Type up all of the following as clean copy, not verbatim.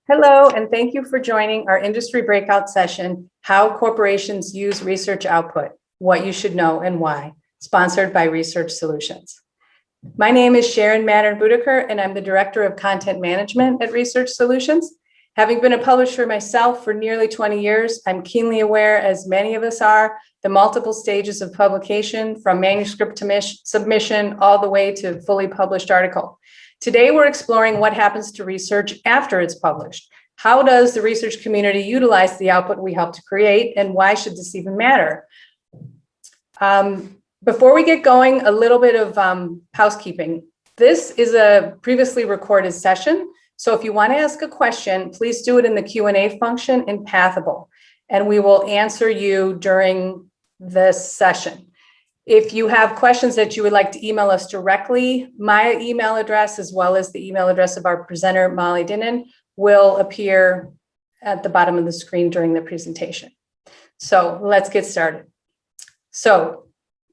Hello, and thank you for joining our industry breakout session, How Corporations Use Research Output, What You Should Know and Why, sponsored by Research Solutions. My name is Sharon Mattern-Budeker, and I'm the Director of Content Management at Research Solutions. Having been a publisher myself for nearly 20 years, I'm keenly aware, as many of us are, the multiple stages of publication, from manuscript to submission all the way to fully published article. Today, we're exploring what happens to research after it's published. How does the research community utilize the output we help to create, and why should this even matter? Before we get going, a little bit of housekeeping. This is a previously recorded session, so if you want to ask a question, please do it in the Q&A function in Pathable, and we will answer you during this session. If you have questions that you would like to email us directly, my email address, as well as the email address of our presenter, Molly Dinnan, will appear at the bottom of the screen during the presentation. So let's get started. So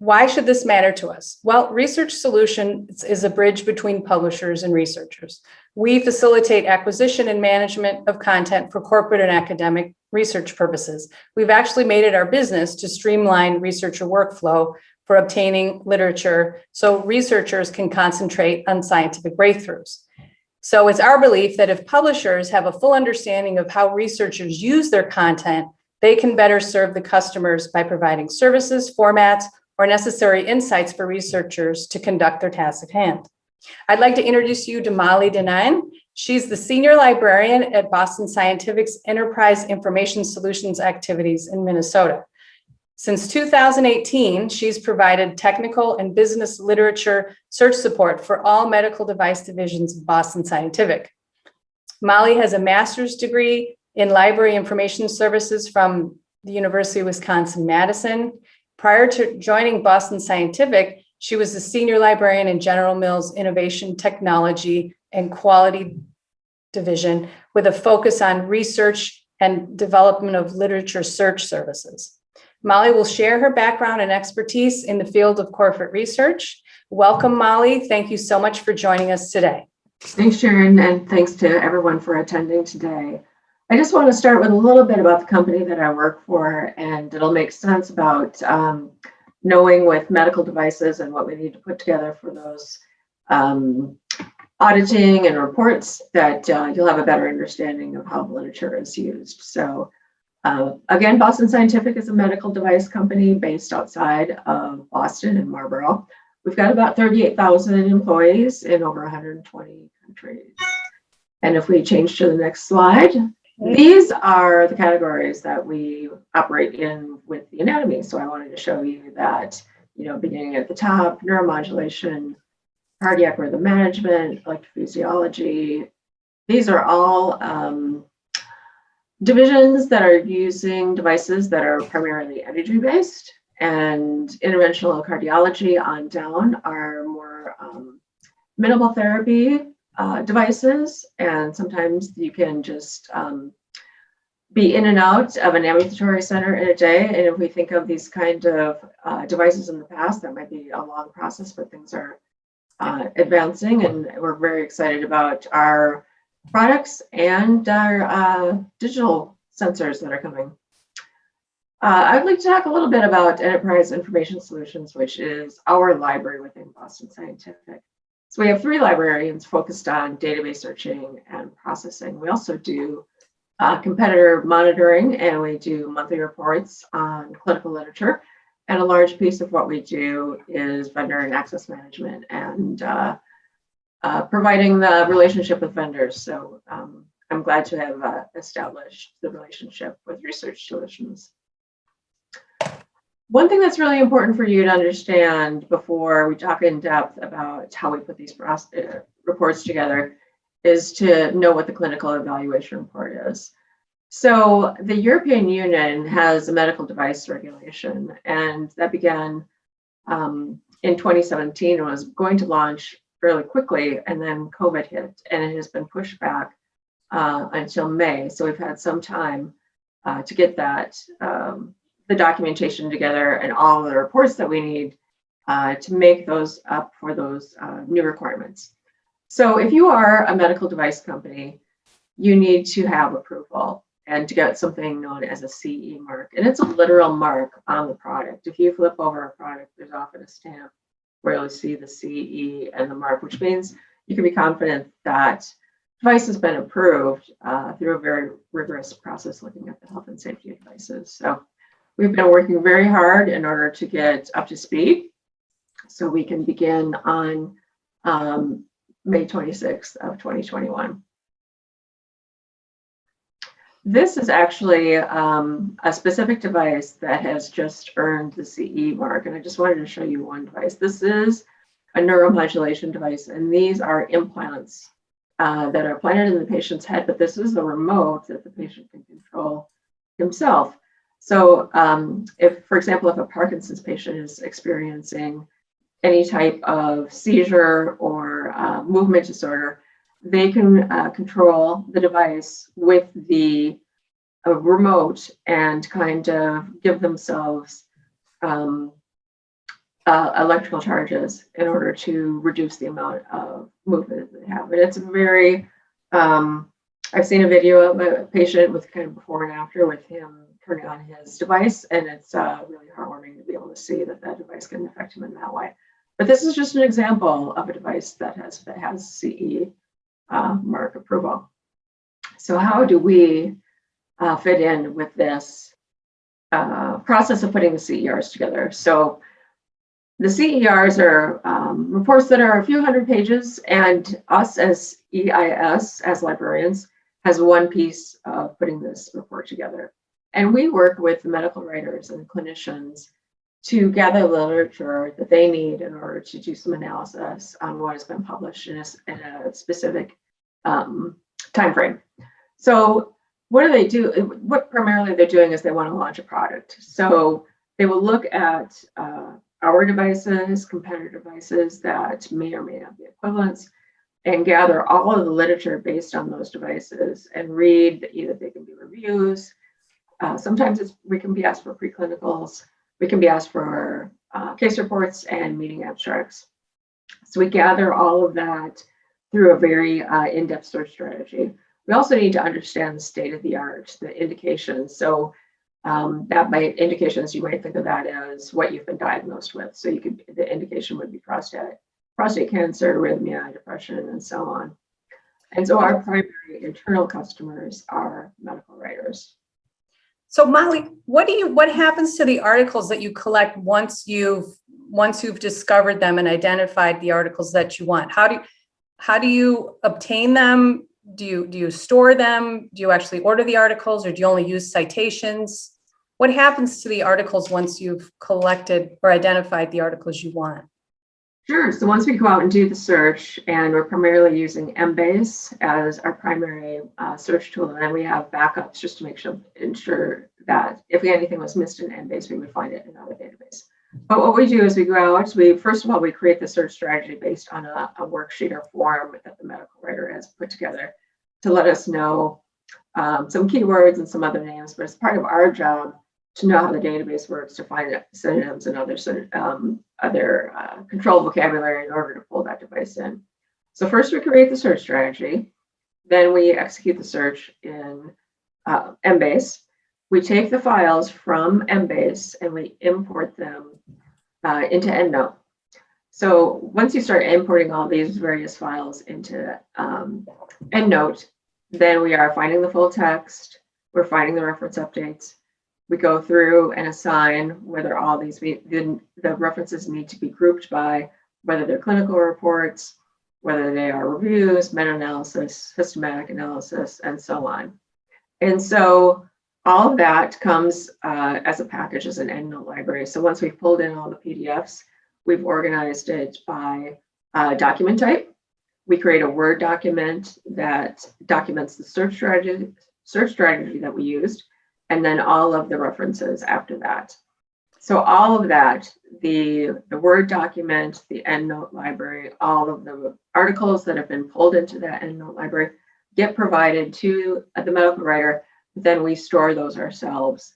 why should this matter to us? Well, Research Solutions is a bridge between publishers and researchers. We facilitate acquisition and management of content for corporate and academic research purposes. We've actually made it our business to streamline researcher workflow for obtaining literature so researchers can concentrate on scientific breakthroughs. So it's our belief that if publishers have a full understanding of how researchers use their content, they can better serve the customers by providing services, formats, or necessary insights for researchers to conduct their tasks at hand. I'd like to introduce you to Molly Dinnan. She's the Senior Librarian at Boston Scientific's Enterprise Information Solutions activities in Minnesota. Since 2018, she's provided technical and business literature search support for all medical device divisions of Boston Scientific. Molly has a master's degree in library information services from the University of Wisconsin-Madison. Prior to joining Boston Scientific, she was the Senior Librarian in General Mills Innovation, Technology, and Quality Division with a focus on research and development of literature search services. Molly will share her background and expertise in the field of corporate research. Welcome, Molly. Thank you so much for joining us today. Thanks, Sharon, and thanks to everyone for attending today. I just want to start with a little bit about the company that I work for, and it'll make sense about knowing with medical devices and what we need to put together for those auditing and reports, that you'll have a better understanding of how the literature is used. So again, Boston Scientific is a medical device company based outside of Boston and Marlborough. We've got about 38,000 employees in over 120 countries. And if we change to the next slide, these are the categories that we operate in with the anatomy. So I wanted to show you that, beginning at the top, neuromodulation, cardiac rhythm management, electrophysiology. These are all divisions that are using devices that are primarily energy-based, and interventional cardiology on down are more minimal therapy devices, and sometimes you can just be in and out of an ambulatory center in a day. And if we think of these kind of devices in the past, that might be a long process, but things are advancing, and we're very excited about our products and our digital sensors that are coming. I'd like to talk a little bit about Enterprise Information Solutions, which is our library within Boston Scientific. So we have 3 librarians focused on database searching and processing. We also do competitor monitoring, and we do monthly reports on clinical literature. And a large piece of what we do is vendor and access management and providing the relationship with vendors. So I'm glad to have established the relationship with Research Solutions. One thing that's really important for you to understand before we talk in depth about how we put these reports together is to know what the clinical evaluation report is. So the European Union has a medical device regulation, and that began in 2017 and was going to launch fairly quickly, and then COVID hit, and it has been pushed back until May. So we've had some time to get that the documentation together and all of the reports that we need to make those up for those new requirements. So if you are a medical device company, you need to have approval and to get something known as a CE mark. And it's a literal mark on the product. If you flip over a product, there's often a stamp where you'll see the CE and the mark, which means you can be confident that device has been approved through a very rigorous process looking at the health and safety of devices. So we've been working very hard in order to get up to speed so we can begin on May 26th of 2021. This is actually a specific device that has just earned the CE mark, and I just wanted to show you one device. This is a neuromodulation device, and these are implants that are planted in the patient's head, but this is the remote that the patient can control himself. So if, for example, if a Parkinson's patient is experiencing any type of seizure or movement disorder, they can control the device with the remote and kind of give themselves electrical charges in order to reduce the amount of movement that they have. And it's very, I've seen a video of a patient with kind of before and after with him turning on his device, and it's really heartwarming to be able to see that that device can affect him in that way. But this is just an example of a device that has CE mark approval. So how do we fit in with this process of putting the CERs together? So the CERs are reports that are a few hundred pages, and us as EIS, as librarians, has one piece of putting this report together. And we work with the medical writers and clinicians to gather the literature that they need in order to do some analysis on what has been published in a specific time frame. So what do they do? What primarily they're doing is they want to launch a product. So they will look at our devices, competitor devices that may or may not be equivalents, and gather all of the literature based on those devices and read that either they can be reviews. Sometimes we can be asked for preclinicals. We can be asked for case reports and meeting abstracts. So we gather all of that through a very in-depth search strategy. We also need to understand the state of the art, the indications. So that might indications, you might think of that as what you've been diagnosed with. So the indication would be prostate cancer, arrhythmia, depression, and so on. And so our primary internal customers are medical writers. So Molly, what happens to the articles that you collect once you've discovered them and identified the articles that you want? How do you obtain them? Do you store them? Do you actually order the articles, or do you only use citations? What happens to the articles once you've collected or identified the articles you want? Sure. So once we go out and do the search, and we're primarily using Embase as our primary search tool, and then we have backups just to ensure that if anything was missed in Embase, we would find it in another database. But what we do is we go out, first of all, we create the search strategy based on a worksheet or form that the medical writer has put together to let us know some keywords and some other names. But it's part of our job to know how the database works, to find synonyms and other control vocabulary in order to pull that device in. So first we create the search strategy, then we execute the search in Embase. We take the files from Embase and we import them into EndNote. So once you start importing all these various files into EndNote, then we are finding the full text, we're finding the reference updates. We go through and assign whether all these the references need to be grouped by whether they're clinical reports, whether they are reviews, meta-analysis, systematic analysis, and so on. And so all of that comes as a package, as an EndNote library. So once we've pulled in all the PDFs, we've organized it by document type. We create a Word document that documents the search strategy that we used, and then all of the references after that. So all of that, the Word document, the EndNote library, all of the articles that have been pulled into that EndNote library get provided to the medical writer. Then we store those ourselves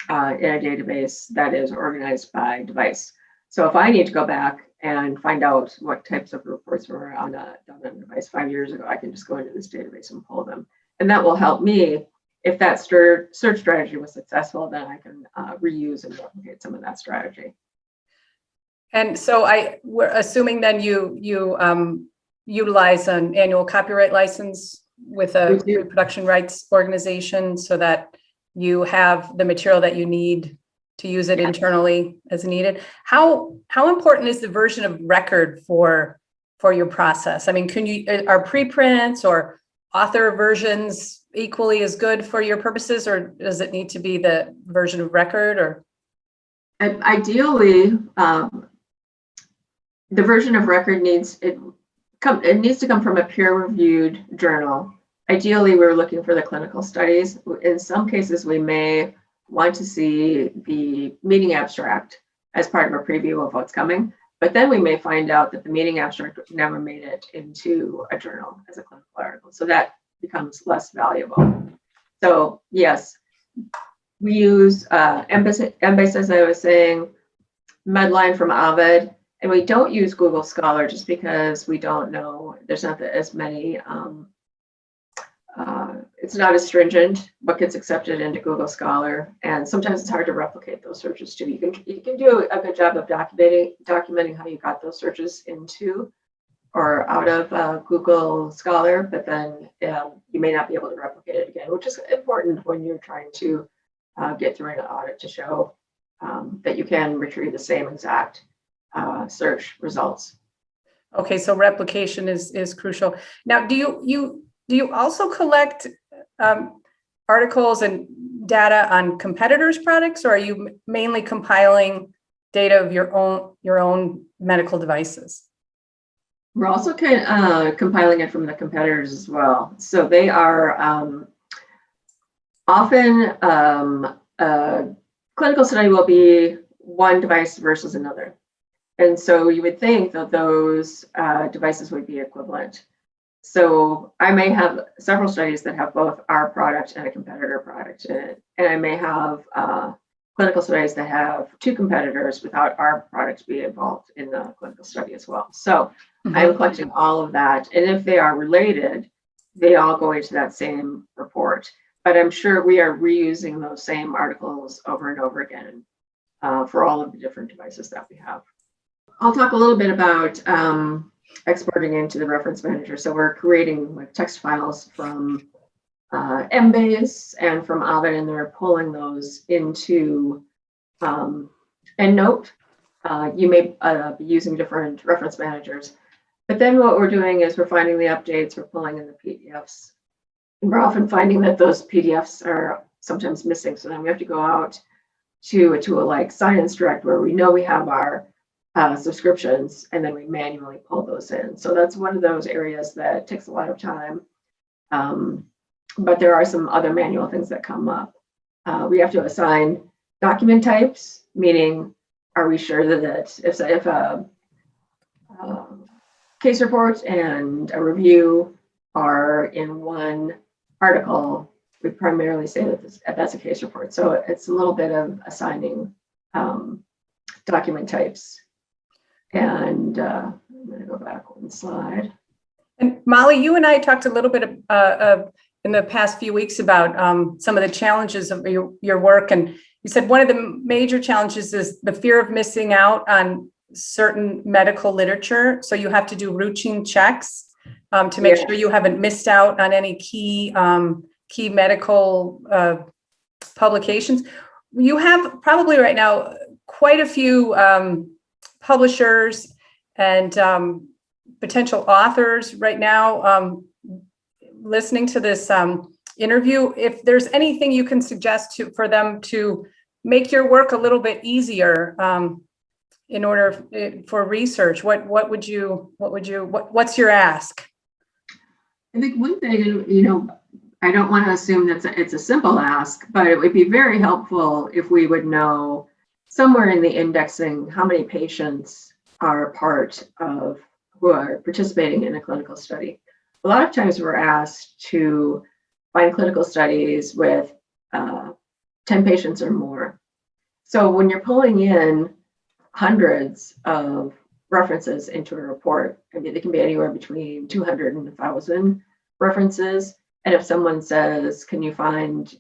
in a database that is organized by device. So if I need to go back and find out what types of reports were on a device 5 years ago, I can just go into this database and pull them. And that will help me. If that search strategy was successful, then I can reuse and replicate some of that strategy. And so we're assuming then you utilize an annual copyright license with a We do. reproduction rights organization so that you have the material that you need to use it Yes. internally as needed. How important is the version of record for your process? I mean, are preprints or author versions equally as good for your purposes, or does it need to be the version of record? Or ideally, the version of record needs to come from a peer-reviewed journal. Ideally, we're looking for the clinical studies. In some cases, we may want to see the meeting abstract as part of a preview of what's coming, but then we may find out that the meeting abstract never made it into a journal as a clinical article. So that becomes less valuable. So yes, we use Embase, as I was saying, Medline from Ovid, and we don't use Google Scholar just because we don't know, there's not as many, it's not as stringent what gets accepted into Google Scholar, and sometimes it's hard to replicate those searches too. You can do a good job of documenting how you got those searches into or out of Google Scholar, but then you may not be able to replicate it again, which is important when you're trying to get through an audit to show that you can retrieve the same exact search results. okay, so replication is crucial. Now, do you also collect articles and data on competitors' products, or are you mainly compiling data of your own medical devices? We're also compiling it from the competitors as well. So they are often a clinical study will be one device versus another. And so you would think that those devices would be equivalent. So I may have several studies that have both our product and a competitor product in it. And I may have clinical studies that have two competitors without our product being involved in the clinical study as well. So I'm collecting all of that. And if they are related, they all go into that same report. But I'm sure we are reusing those same articles over and over again for all of the different devices that we have. I'll talk a little bit about exporting into the reference manager. So we're creating like text files from Embase and from Ovid, and they're pulling those into EndNote. You may be using different reference managers. But then what we're doing is we're finding the updates, we're pulling in the PDFs. And we're often finding that those PDFs are sometimes missing. So then we have to go out to a tool like ScienceDirect, where we know we have our subscriptions, and then we manually pull those in. So that's one of those areas that takes a lot of time. But there are some other manual things that come up. We have to assign document types, meaning, are we sure that if a case report and a review are in one article, we primarily say that that's a case report. So it's a little bit of assigning document types. And I'm going to go back one slide. And Molly, you and I talked a little bit in the past few weeks about some of the challenges of your work. And you said one of the major challenges is the fear of missing out on certain medical literature. So you have to do routine checks to make sure you haven't missed out on any key medical publications. You have probably right now quite a few publishers and potential authors right now listening to this interview. If there's anything you can suggest for them to make your work a little bit easier in order for research, what's your ask? I think one thing, I don't want to assume that it's a simple ask, but it would be very helpful if we would know somewhere in the indexing how many patients are part of who are participating in a clinical study. A lot of times we're asked to find clinical studies with 10 patients or more. So when you're pulling in hundreds of references into a report, I mean, they can be anywhere between 200 and 1,000 references. And if someone says, can you find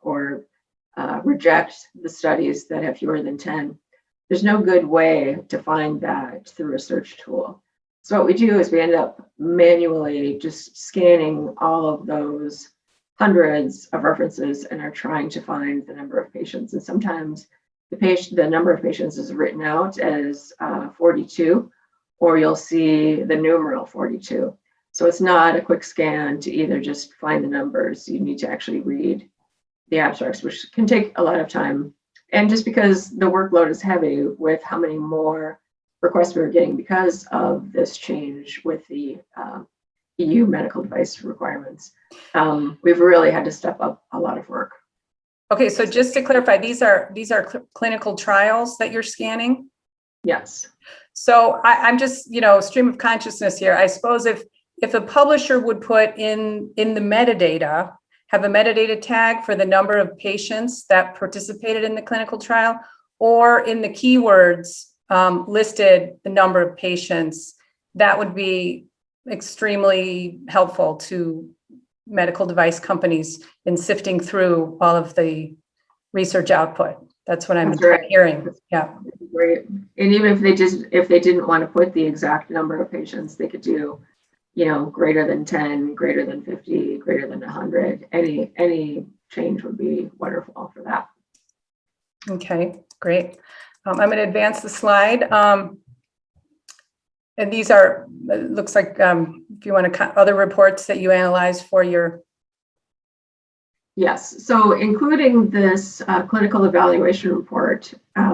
or reject the studies that have fewer than 10, there's no good way to find that through a search tool. So what we do is we end up manually just scanning all of those hundreds of references and are trying to find the number of patients. And sometimes the number of patients is written out as 42, or you'll see the numeral 42. So it's not a quick scan to either just find the numbers. You need to actually read the abstracts, which can take a lot of time. And just because the workload is heavy with how many more requests we were getting because of this change with the EU medical device requirements, we've really had to step up a lot of work. Okay, so just to clarify, these are clinical trials that you're scanning? Yes. So I'm just, stream of consciousness here. I suppose if a publisher would put in the metadata, have a metadata tag for the number of patients that participated in the clinical trial, or in the keywords listed the number of patients, that would be extremely helpful to medical device companies in sifting through all of the research output. That's what I'm hearing. Yeah. Great. And even if they didn't want to put the exact number of patients, they could do, greater than 10, greater than 50, greater than 100. Any change would be wonderful for that. Okay, great. I'm going to advance the slide. And these are, it looks like, if you want to, other reports that you analyze for your. Yes, so including this clinical evaluation report,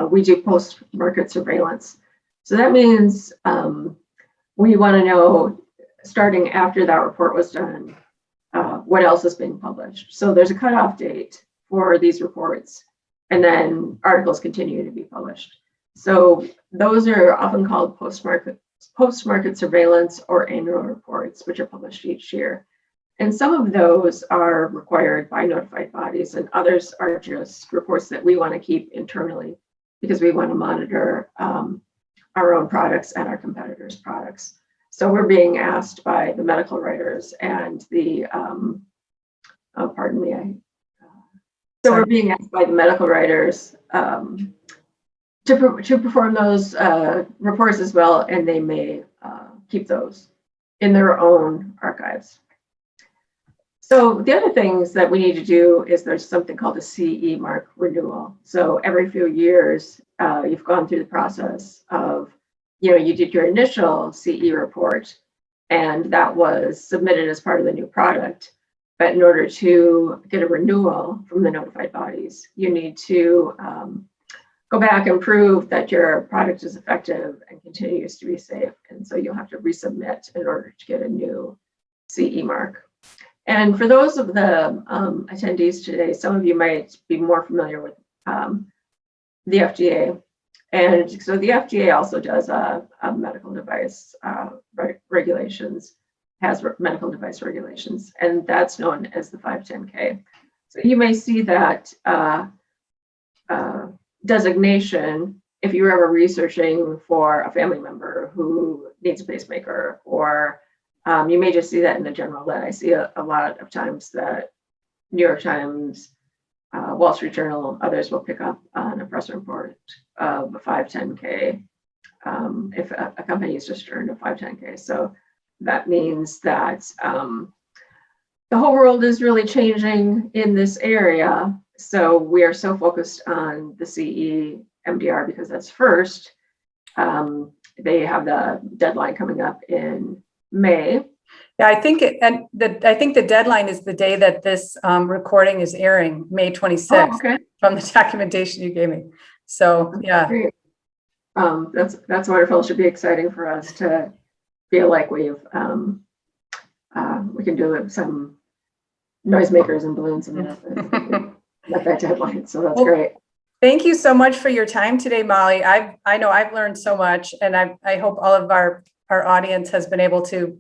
we do post-market surveillance. So that means we want to know, starting after that report was done, what else is being published. So there's a cutoff date for these reports, and then articles continue to be published. So those are often called post-market surveillance or annual reports, which are published each year. And some of those are required by notified bodies, and others are just reports that we want to keep internally because we want to monitor our own products and our competitors' products. So we're being asked by the medical writers and the, so we're being asked by the medical writers to perform those reports as well, and they may keep those in their own archives. So the other things that we need to do is there's something called a CE mark renewal. So every few years, you've gone through the process of, you did your initial CE report, and that was submitted as part of the new product. But in order to get a renewal from the notified bodies, you need to go back and prove that your product is effective and continues to be safe. And so you'll have to resubmit in order to get a new CE mark. And for those of the attendees today, some of you might be more familiar with the FDA. And so the FDA also does a medical device regulations, has medical device regulations, and that's known as the 510K. So you may see that designation if you were ever researching for a family member who needs a pacemaker, or you may just see that in the general lit. I see a lot of times that New York Times, Wall Street Journal, others will pick up on a press report of a 510K if a company has just earned a 510K. So that means that the whole world is really changing in this area. So we are so focused on the CE MDR because that's first. They have the deadline coming up in May. Yeah, I think the deadline is the day that this recording is airing, May 26th. Oh, okay. From the documentation you gave me. So yeah, great. That's wonderful. It should be exciting for us to feel like we can do some noisemakers and balloons and let that deadline. So that's great. Thank you so much for your time today, Molly. I know I've learned so much, and I hope all of our audience has been able to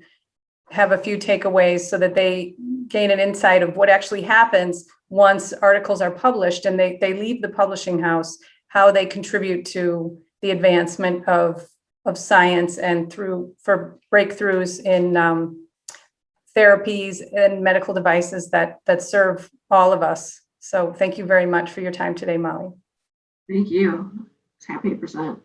have a few takeaways so that they gain an insight of what actually happens once articles are published and they leave the publishing house, how they contribute to the advancement of science and for breakthroughs in therapies and medical devices that serve all of us. So thank you very much for your time today, Molly. Thank you. Happy to present.